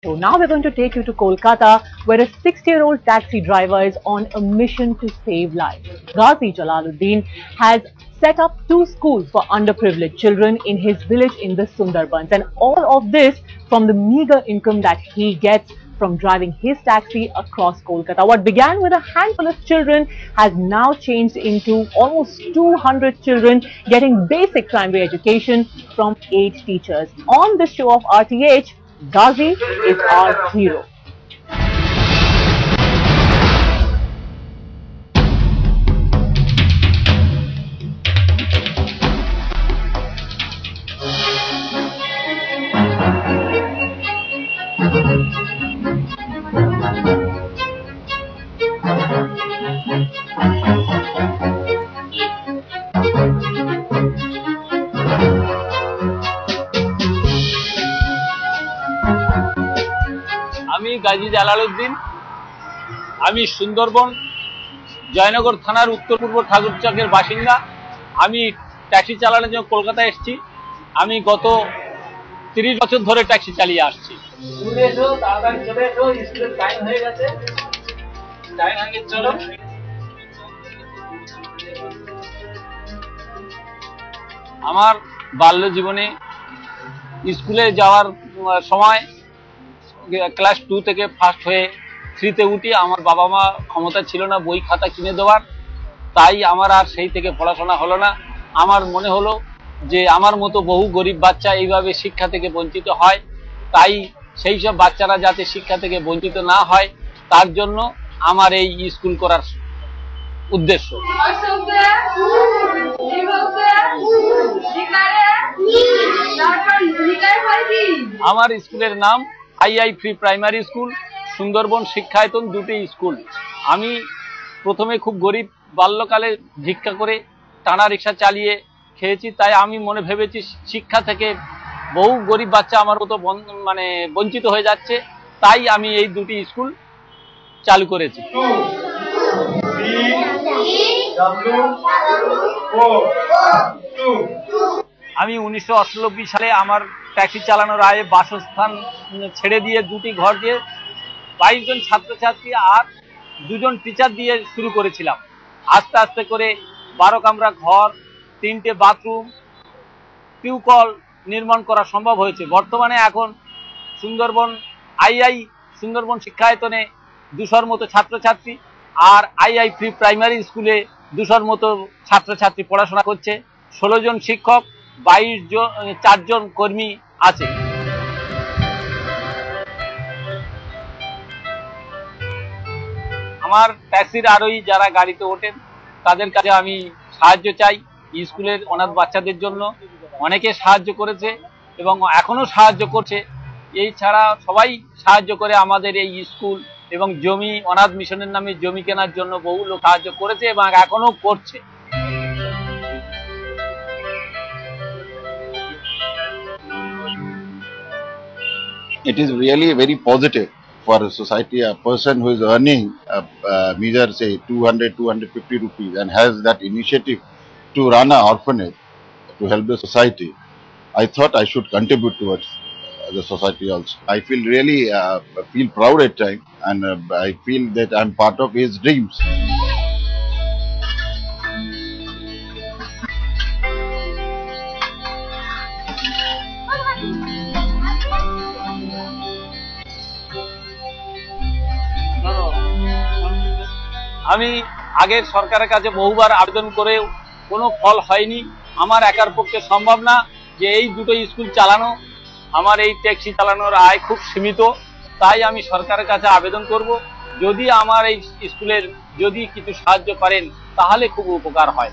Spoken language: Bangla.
So now we're going to take you to Kolkata, where a 60-year-old taxi driver is on a mission to save lives. Ghazi Jalaluddin has set up 2 schools for underprivileged children in his village in the Sundarbans, and all of this from the meager income that he gets from driving his taxi across Kolkata. What began with a handful of children has now changed into almost 200 children getting basic primary education from 8 teachers. On this show of RTH, Ghazi is our hero. আমি গাজী জালালউদ্দিন। আমি সুন্দরবন জয়নগর থানার উত্তর পূর্ব ঠাকুরচকের বাসিন্দা। আমি ট্যাক্সি চালানোর জন্য কলকাতা এসেছি। আমি গত 30 বছর ধরে ট্যাক্সি চালিয়ে আসছি। আমার বাল্য জীবনে স্কুলে যাওয়ার সময় ক্লাস 2 থেকে ফার্স্ট হয়ে 3 তে উঠি। আমার বাবা মা ক্ষমতা ছিল না বই খাতা কিনে দেওয়ার, তাই আমার আর সেই থেকে পড়াশোনা হলো না। আমার মনে হলো যে আমার মতো বহু গরিব বাচ্চা এইভাবে শিক্ষা থেকে বঞ্চিত হয়, তাই সেই সব বাচ্চারা যাতে শিক্ষা থেকে বঞ্চিত না হয় তার জন্য আমার এই স্কুল করার উদ্দেশ্য। আমার স্কুলের নাম II pre primary school, Sundarban শিক্ষায়তন, 2টি স্কুল। আমি প্রথমে খুব গরিব, বাল্যকালে ভিক্ষা করে টানা রিক্সা চালিয়ে খেয়েছি, তাই আমি মনে ভেবেছি শিক্ষা থেকে বহু গরিব বাচ্চা আমার মতো বঞ্চিত হয়ে যাচ্ছে, তাই আমি এই 2টি স্কুল চালু করেছি। আমি 1998 সালে আমার ট্যাক্সি চালানোর আয়ে বাসস্থান ছেড়ে দিয়ে 2টি ঘর দিয়ে 22 জন ছাত্রছাত্রী আর 2 জন টিচার দিয়ে শুরু করেছিলাম। আস্তে আস্তে করে 12 কামরা ঘর, 3টে বাথরুম, টিউবকল নির্মাণ করা সম্ভব হয়েছে। বর্তমানে এখন সুন্দরবন শিক্ষায়তনে 200-র মতো ছাত্রছাত্রী আর আইআই প্রি প্রাইমারি স্কুলে 200-র মতো ছাত্রছাত্রী পড়াশোনা করছে। 16 জন শিক্ষক, 4 জন কর্মী আছে। আমার ট্যাক্সির আরোহী যারা গাড়িতে ওঠেন তাদের কাছে আমি সাহায্য চাই। স্কুলের অনাথ বাচ্চাদের জন্য অনেকে সাহায্য করেছে এবং এখনো সাহায্য করছে। এই ছাড়া সবাই সাহায্য করে আমাদের এই স্কুল এবং জমি, অনাথ মিশনের নামে জমি কেনার জন্য বহু লোক সাহায্য করেছে এবং এখনো করছে। It is really very positive for a society. A person who is earning meager, say 200-250 rupees and has that initiative to run an orphanage to help the society, I thought I should contribute towards the society also. I feel really feel proud at times, and I feel that I'm part of his dreams. আমি আগের সরকারের কাছে বহুবার আবেদন করে কোনো ফল হয়নি। আমার একার পক্ষে সম্ভব না যে এই 2টো স্কুল চালানো। আমার এই ট্যাক্সি চালানোর আয় খুব সীমিত, তাই আমি সরকারের কাছে আবেদন করব যদি আমার এই স্কুলের যদি কিছু সাহায্য করেন তাহলে খুব উপকার হয়।